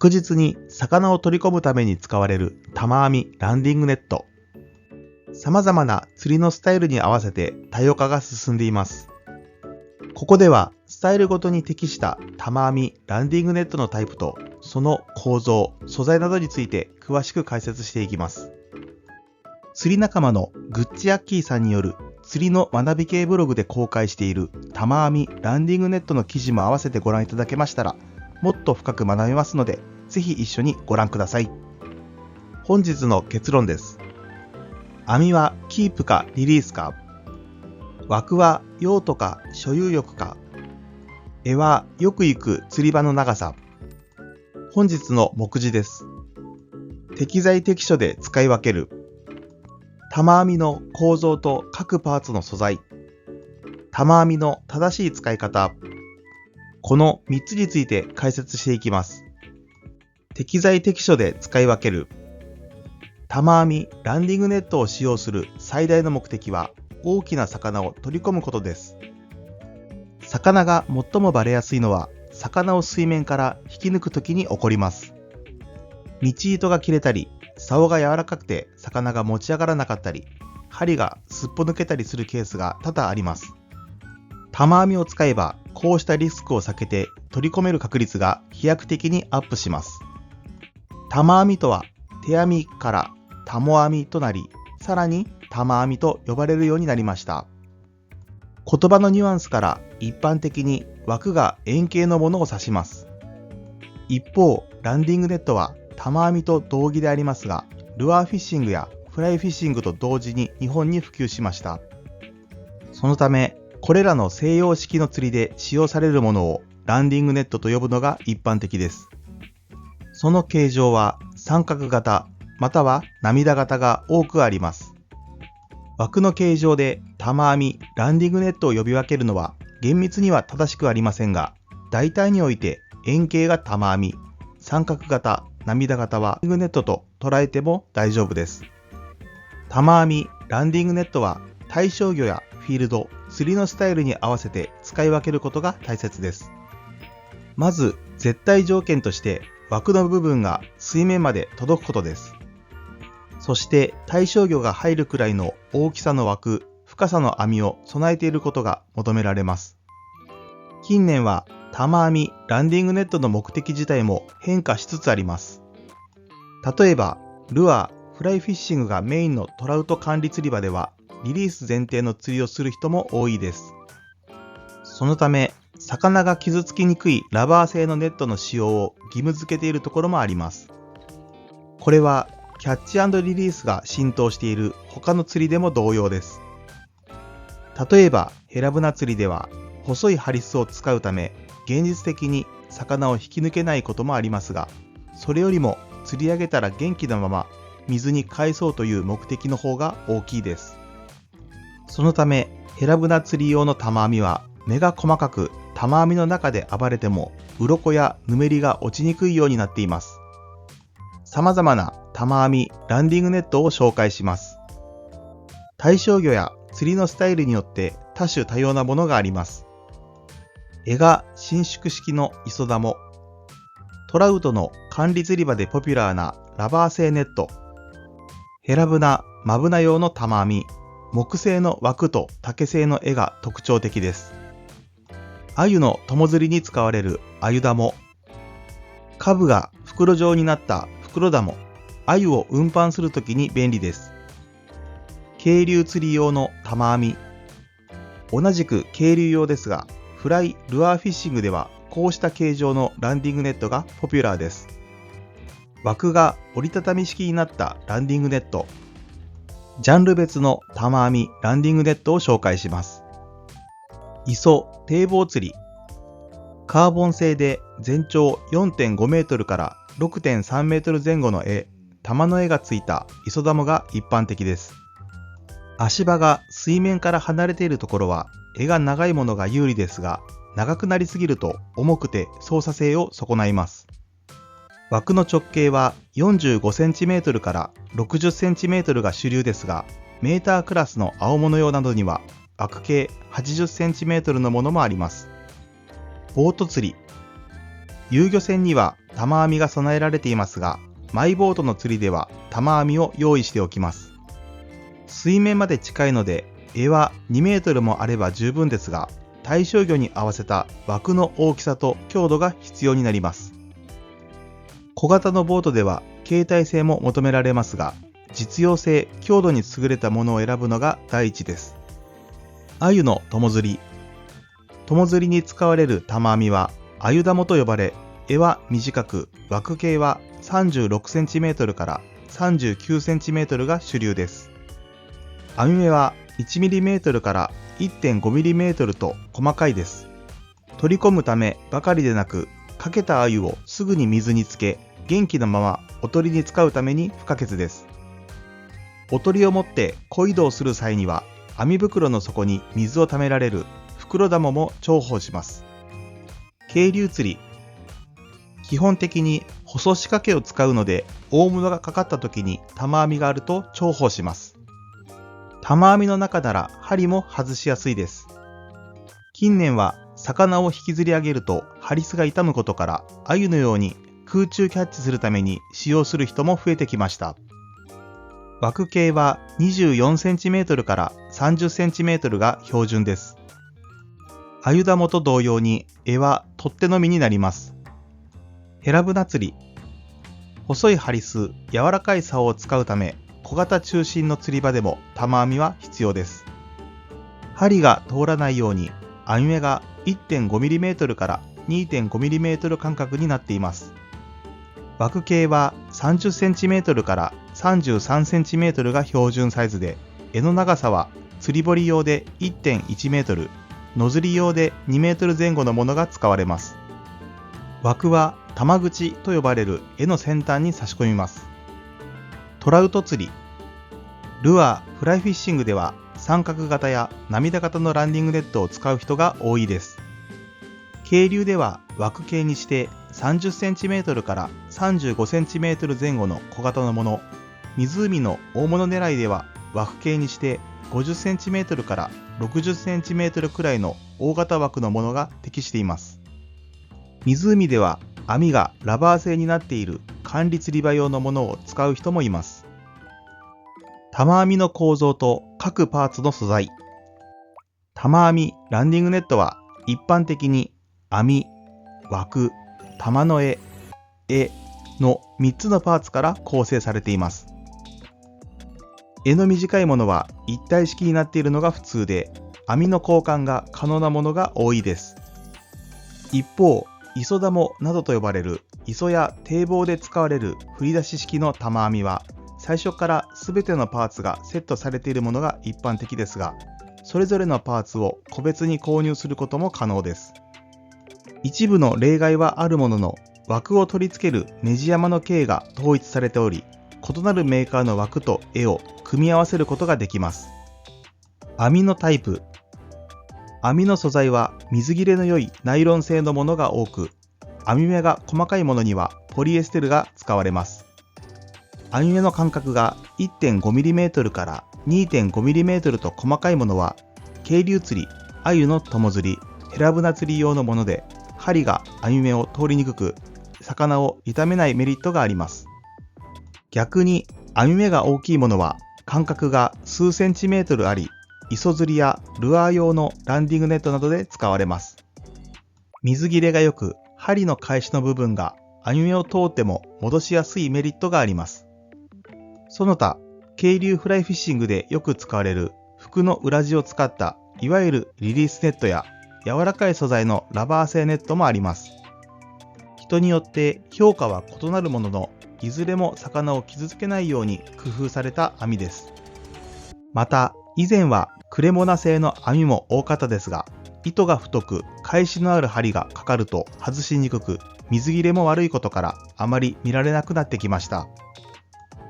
確実に魚を取り込むために使われる玉網ランディングネット。様々な釣りのスタイルに合わせて多様化が進んでいます。ここではスタイルごとに適した玉網ランディングネットのタイプとその構造、素材などについて詳しく解説していきます。釣り仲間のグッチアッキーさんによる釣りの学び系ブログで公開している玉網ランディングネットの記事も合わせてご覧いただけましたら、もっと深く学べますので、ぜひ一緒にご覧ください。本日の結論です。網はキープかリリースか、枠は用途か所有欲か、絵はよく行く釣り場の長さ。本日の目次です。適材適所で使い分ける。玉網の構造と各パーツの素材。玉網の正しい使い方。この3つについて解説していきます。適材適所で使い分ける。玉網ランディングネットを使用する最大の目的は大きな魚を取り込むことです。魚が最もバレやすいのは魚を水面から引き抜くときに起こります。道糸が切れたり、竿が柔らかくて魚が持ち上がらなかったり、針がすっぽ抜けたりするケースが多々あります。玉網を使えばこうしたリスクを避けて取り込める確率が飛躍的にアップします。玉網とは手網からタモ網となり、さらに玉網と呼ばれるようになりました。言葉のニュアンスから一般的に枠が円形のものを指します。一方、ランディングネットは玉網と同義でありますが、ルアーフィッシングやフライフィッシングと同時に日本に普及しました。そのため、これらの西洋式の釣りで使用されるものをランディングネットと呼ぶのが一般的です。その形状は三角型または涙型が多くあります。枠の形状で玉網、ランディングネットを呼び分けるのは厳密には正しくありませんが、大体において円形が玉網、三角型、涙型はランディングネットと捉えても大丈夫です。玉網、ランディングネットは対象魚やフィールド、釣りのスタイルに合わせて使い分けることが大切です。まず絶対条件として枠の部分が水面まで届くことです。そして対象魚が入るくらいの大きさの枠、深さの網を備えていることが求められます。近年は玉網、ランディングネットの目的自体も変化しつつあります。例えば、ルアー、フライフィッシングがメインのトラウト管理釣り場では、リリース前提の釣りをする人も多いです。そのため、魚が傷つきにくいラバー製のネットの使用を義務付けているところもあります。これはキャッチ&リリースが浸透している他の釣りでも同様です。例えばヘラブナ釣りでは細いハリスを使うため現実的に魚を引き抜けないこともありますが、それよりも釣り上げたら元気なまま水に返そうという目的の方が大きいです。そのためヘラブナ釣り用の玉網は目が細かく、玉網の中で暴れても鱗やぬめりが落ちにくいようになっています。様々な玉網、ランディングネットを紹介します。対象魚や釣りのスタイルによって多種多様なものがあります。柄が伸縮式の磯ダモ、トラウトの管理釣り場でポピュラーなラバー製ネット、ヘラブナ、マブナ用の玉網、木製の枠と竹製の柄が特徴的です。鮎の友釣りに使われる鮎ダモ、下部が袋状になった袋ダモ、鮎を運搬するときに便利です。渓流釣り用の玉網、同じく渓流用ですが、フライ・ルアーフィッシングではこうした形状のランディングネットがポピュラーです。枠が折りたたみ式になったランディングネット、ジャンル別の玉網、ランディングネットを紹介します。磯、堤防釣り。カーボン製で全長 4.5 メートルから 6.3 メートル前後の玉の絵がついた磯ダモが一般的です。足場が水面から離れているところは柄が長いものが有利ですが、長くなりすぎると重くて操作性を損ないます。枠の直径は 45cm から 60cm が主流ですが、メータークラスの青物用などには枠径 80cm のものもあります。ボート釣り。遊漁船には玉網が備えられていますが、マイボートの釣りでは玉網を用意しておきます。水面まで近いので、柄は2メートルもあれば十分ですが、対象魚に合わせた枠の大きさと強度が必要になります。小型のボートでは携帯性も求められますが、実用性、強度に優れたものを選ぶのが第一です。鮎の友釣り。友釣りに使われる玉網は鮎玉と呼ばれ、柄は短く、枠径は 36cm から 39cm が主流です。網目は 1mm から 1.5mm と細かいです。取り込むためばかりでなく、かけた鮎をすぐに水につけ、元気のままおとりに使うために不可欠です。おとりを持って小移動する際には、網袋の底に水をためられる袋玉も重宝します。渓流釣り。基本的に細仕掛けを使うので、大物がかかった時に玉網があると重宝します。玉網の中なら針も外しやすいです。近年は魚を引きずり上げるとハリスが傷むことから、鮎のように空中キャッチするために使用する人も増えてきました。枠径は 24cm から 30cm が標準です。鮎玉と同様に柄は取っ手のみになります。ヘラブナ釣り。細いハリス、柔らかい竿を使うため、小型中心の釣り場でも玉網は必要です。針が通らないように網目が 1.5mm から 2.5mm 間隔になっています。枠径は 30cm から 33cm が標準サイズで、柄の長さは釣り堀用で 1.1m、野釣り用で 2m 前後のものが使われます。枠は玉口と呼ばれる柄の先端に差し込みます。トラウト釣り。ルアー、フライフィッシングでは三角型や涙型のランディングネットを使う人が多いです。渓流では枠径にして 30cm から 35cm 前後の小型のもの、湖の大物狙いでは枠径にして 50cm から 60cm くらいの大型枠のものが適しています。湖では網がラバー製になっている管理釣り場用のものを使う人もいます。玉網の構造と各パーツの素材。玉網、ランディングネットは一般的に網、枠、玉の柄の3つのパーツから構成されています。柄の短いものは一体式になっているのが普通で、網の交換が可能なものが多いです。一方、磯ダモなどと呼ばれる磯や堤防で使われる振り出し式の玉網は、最初から全てのパーツがセットされているものが一般的ですが、それぞれのパーツを個別に購入することも可能です。一部の例外はあるものの、枠を取り付けるネジ山の径が統一されており、異なるメーカーの枠と柄を組み合わせることができます。網のタイプ。網の素材は水切れの良いナイロン製のものが多く、網目が細かいものにはポリエステルが使われます。網目の間隔が 1.5mm から 2.5mm と細かいものは、渓流釣り、鮎の友釣り、ヘラブナ釣り用のもので、針が網目を通りにくく、魚を傷めないメリットがあります。逆に網目が大きいものは間隔が数センチメートルあり、磯釣りやルアー用のランディングネットなどで使われます。水切れが良く、針の返しの部分が網目を通っても戻しやすいメリットがあります。その他、渓流フライフィッシングでよく使われる服の裏地を使ったいわゆるリリースネットや柔らかい素材のラバー製ネットもあります。人によって評価は異なるものの、いずれも魚を傷つけないように工夫された網です。また、以前はクレモナ製の網も多かったですが、糸が太く返しのある針がかかると外しにくく、水切れも悪いことからあまり見られなくなってきました。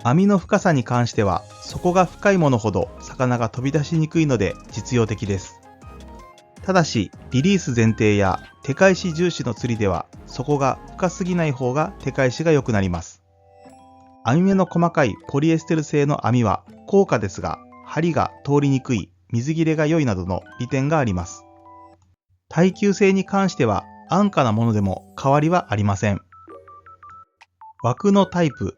網の深さに関しては、底が深いものほど魚が飛び出しにくいので実用的です。ただし、リリース前提や手返し重視の釣りでは、底が深すぎない方が手返しが良くなります。網目の細かいポリエステル製の網は高価ですが、針が通りにくい、水切れが良いなどの利点があります。耐久性に関しては安価なものでも変わりはありません。枠のタイプ。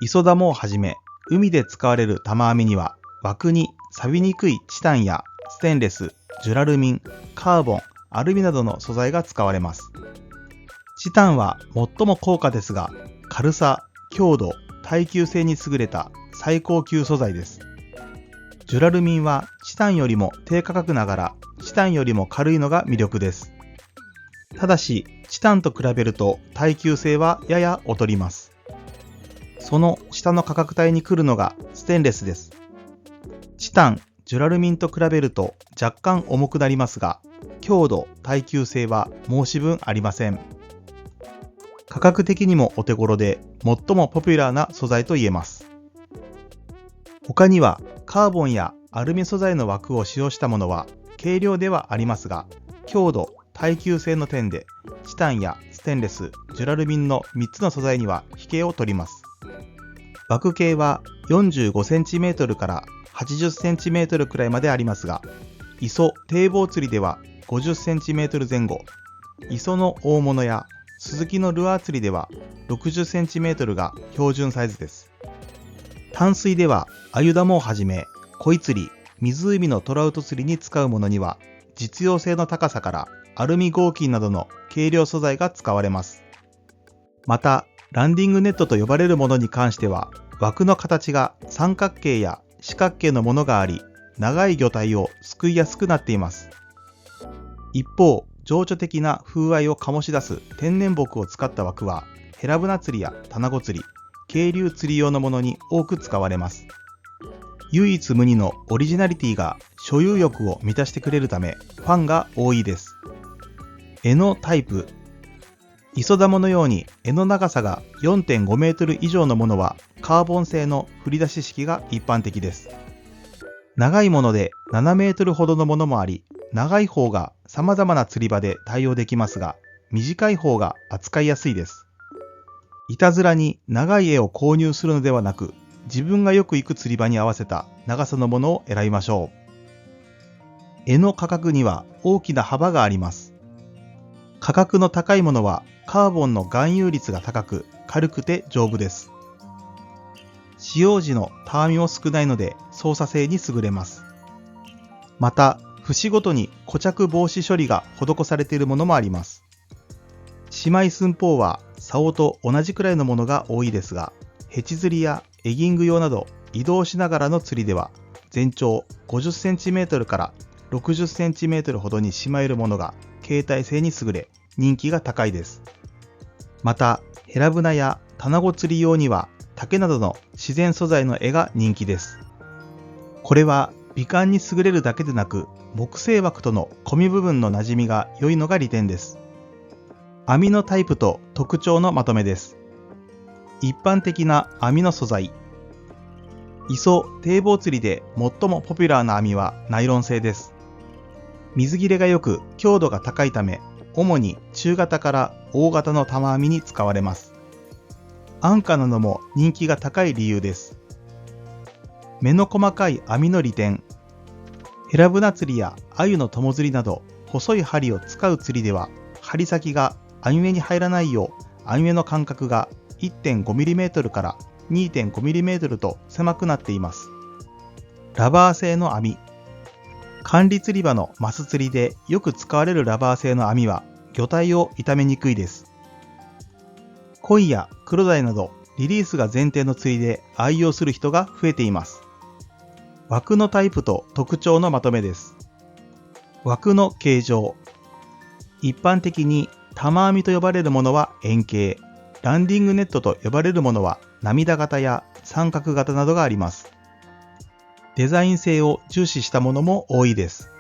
磯ダモをはじめ、海で使われる玉編みには、枠に錆びにくいチタンやステンレス、ジュラルミン、カーボン、アルミなどの素材が使われます。チタンは最も高価ですが、軽さ、強度、耐久性に優れた最高級素材です。ジュラルミンはチタンよりも低価格ながら、チタンよりも軽いのが魅力です。ただし、チタンと比べると耐久性はやや劣ります。その下の価格帯に来るのがステンレスです。チタン、ジュラルミンと比べると若干重くなりますが、強度、耐久性は申し分ありません。価格的にもお手頃で最もポピュラーな素材と言えます。他にはカーボンやアルミ素材の枠を使用したものは軽量ではありますが、強度、耐久性の点でチタンやステンレス、ジュラルミンの3つの素材には引けを取ります。枠径は 45cm から 80cm くらいまでありますが、磯・堤防釣りでは 50cm 前後、磯の大物やスズキのルアー釣りでは 60cm が標準サイズです。淡水ではアユダモをはじめ、鯉釣り、湖のトラウト釣りに使うものには、実用性の高さからアルミ合金などの軽量素材が使われます。また、ランディングネットと呼ばれるものに関しては、枠の形が三角形や四角形のものがあり、長い魚体をすくいやすくなっています。一方、情緒的な風合いを醸し出す天然木を使った枠は、ヘラブナ釣りやタナゴ釣り、渓流釣り用のものに多く使われます。唯一無二のオリジナリティが所有欲を満たしてくれるため、ファンが多いです。柄のタイプ。磯ダモのように柄の長さが 4.5 メートル以上のものはカーボン製の振り出し式が一般的です。長いもので7メートルほどのものもあり、長い方が様々な釣り場で対応できますが、短い方が扱いやすいです。いたずらに長い柄を購入するのではなく、自分がよく行く釣り場に合わせた長さのものを選びましょう。柄の価格には大きな幅があります。価格の高いものはカーボンの含有率が高く、軽くて丈夫です。使用時のたわみも少ないので操作性に優れます。また、節ごとに固着防止処理が施されているものもあります。姉妹寸法は竿と同じくらいのものが多いですが、ヘチ釣りやエギング用など移動しながらの釣りでは、全長 50cm から 60cm ほどにしまえるものが携帯性に優れ、人気が高いです。また、ヘラブナやタナゴ釣り用には竹などの自然素材の柄が人気です。これは美観に優れるだけでなく、木製枠との込み部分の馴染みが良いのが利点です。網のタイプと特徴のまとめです。一般的な網の素材。磯・堤防釣りで最もポピュラーな網はナイロン製です。水切れが良く強度が高いため、主に中型から大型の玉網に使われます。安価なのも人気が高い理由です。目の細かい網の利点。ヘラブナ釣りやアユの友釣りなど細い針を使う釣りでは、針先が網目に入らないよう網目の間隔が 1.5mm から 2.5mm と狭くなっています。ラバー製の網。管理釣り場のマス釣りでよく使われるラバー製の網は魚体を傷めにくいです。鯉やクロダイなどリリースが前提の釣りで愛用する人が増えています。枠のタイプと特徴のまとめです。枠の形状。一般的に玉網と呼ばれるものは円形、ランディングネットと呼ばれるものは涙型や三角型などがあります。デザイン性を重視したものも多いです。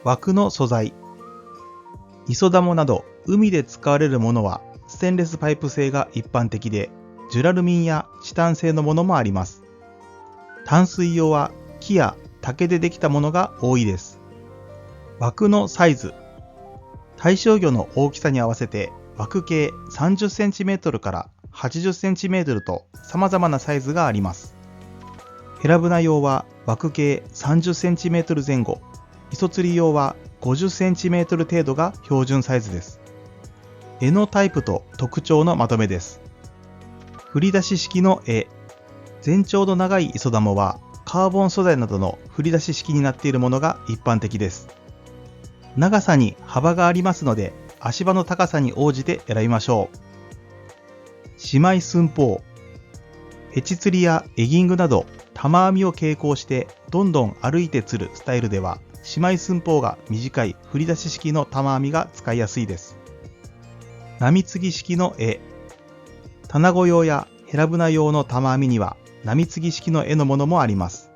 枠の素材。磯ダモなど海で使われるものはステンレスパイプ製が一般的で、ジュラルミンやチタン製のものもあります。淡水用は木や竹でできたものが多いです。枠のサイズ。対象魚の大きさに合わせて枠径 30cm から 80cm と様々なサイズがあります。ヘラブナ用は枠径 30cm 前後、磯釣り用は 50cm 程度が標準サイズです。柄のタイプと特徴のまとめです。振り出し式の柄。全長の長い磯玉はカーボン素材などの振り出し式になっているものが一般的です。長さに幅がありますので、足場の高さに応じて選びましょう。しまい寸法。ヘチ釣りやエギングなど玉編みを傾向してどんどん歩いて釣るスタイルでは、しまい寸法が短い振り出し式の玉編みが使いやすいです。波継ぎ式の柄。棚子用やヘラブナ用の玉編みには波継ぎ式の柄のものもあります。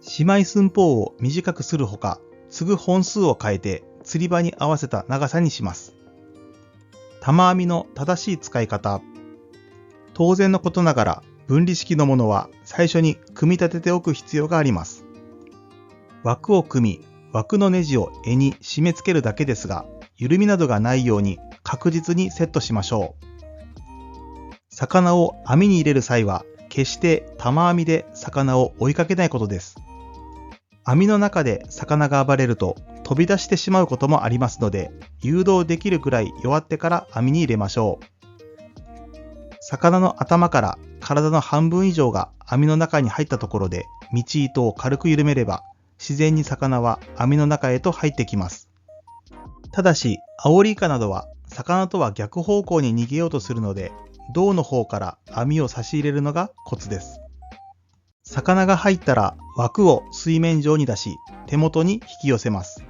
しまい寸法を短くするほか、継ぐ本数を変えて釣り場に合わせた長さにします。玉編みの正しい使い方。当然のことながら分離式のものは最初に組み立てておく必要があります。枠を組み、枠のネジを柄に締め付けるだけですが、緩みなどがないように確実にセットしましょう。魚を網に入れる際は、決して玉網で魚を追いかけないことです。網の中で魚が暴れると飛び出してしまうこともありますので、誘導できるくらい弱ってから網に入れましょう。魚の頭から体の半分以上が網の中に入ったところで、道糸を軽く緩めれば、自然に魚は網の中へと入ってきます。ただし、アオリイカなどは魚とは逆方向に逃げようとするので、胴の方から網を差し入れるのがコツです。魚が入ったら枠を水面上に出し、手元に引き寄せます。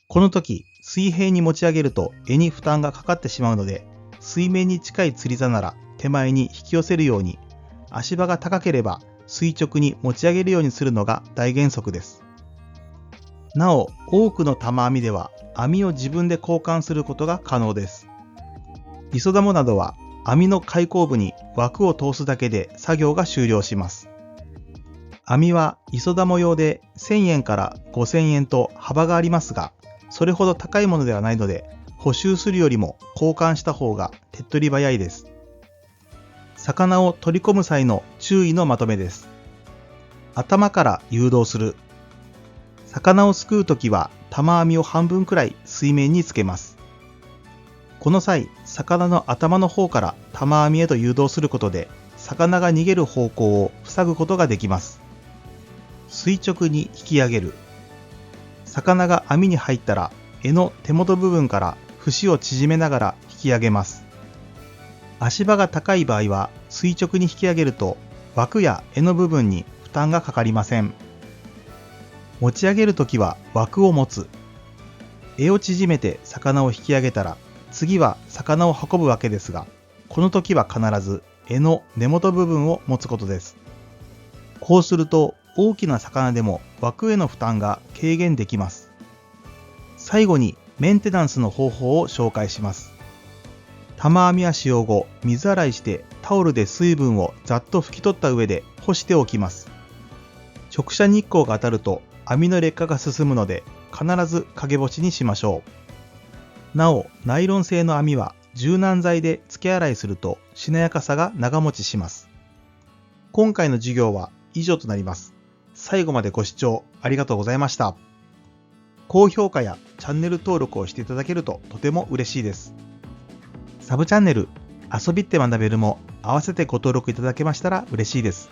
この時、水平に持ち上げると柄に負担がかかってしまうので、水面に近い釣り竿なら手前に引き寄せるように、足場が高ければ垂直に持ち上げるようにするのが大原則です。なお、多くの玉網では網を自分で交換することが可能です。磯玉などは網の開口部に枠を通すだけで作業が終了します。網は磯玉用で1000円から5000円と幅がありますが、それほど高いものではないので、補修するよりも交換した方が手っ取り早いです。魚を取り込む際の注意のまとめです。頭から誘導する。魚をすくうときは玉網を半分くらい水面につけます。この際、魚の頭の方から玉網へと誘導することで、魚が逃げる方向を塞ぐことができます。垂直に引き上げる。魚が網に入ったら、柄の手元部分から節を縮めながら引き上げます。足場が高い場合は垂直に引き上げると枠や柄の部分に負担がかかりません。持ち上げるときは枠を持つ。柄を縮めて魚を引き上げたら、次は魚を運ぶわけですが、この時は必ず柄の根元部分を持つことです。こうすると大きな魚でも枠への負担が軽減できます。最後にメンテナンスの方法を紹介します。玉網は使用後、水洗いしてタオルで水分をざっと拭き取った上で干しておきます。直射日光が当たると網の劣化が進むので、必ず陰干しにしましょう。なお、ナイロン製の網は柔軟剤で付け洗いするとしなやかさが長持ちします。今回の授業は以上となります。最後までご視聴ありがとうございました。高評価やチャンネル登録をしていただけるととても嬉しいです。サブチャンネル、遊びって学べるも合わせてご登録いただけましたら嬉しいです。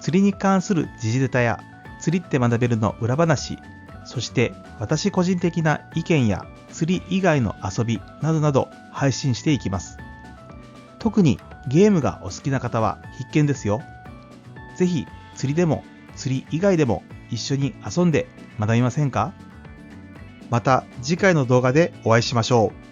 釣りに関する時事ネタや釣りって学べるの裏話、そして私個人的な意見や釣り以外の遊びなどなど配信していきます。特にゲームがお好きな方は必見ですよ。ぜひ釣りでも釣り以外でも一緒に遊んで学びませんか？また次回の動画でお会いしましょう。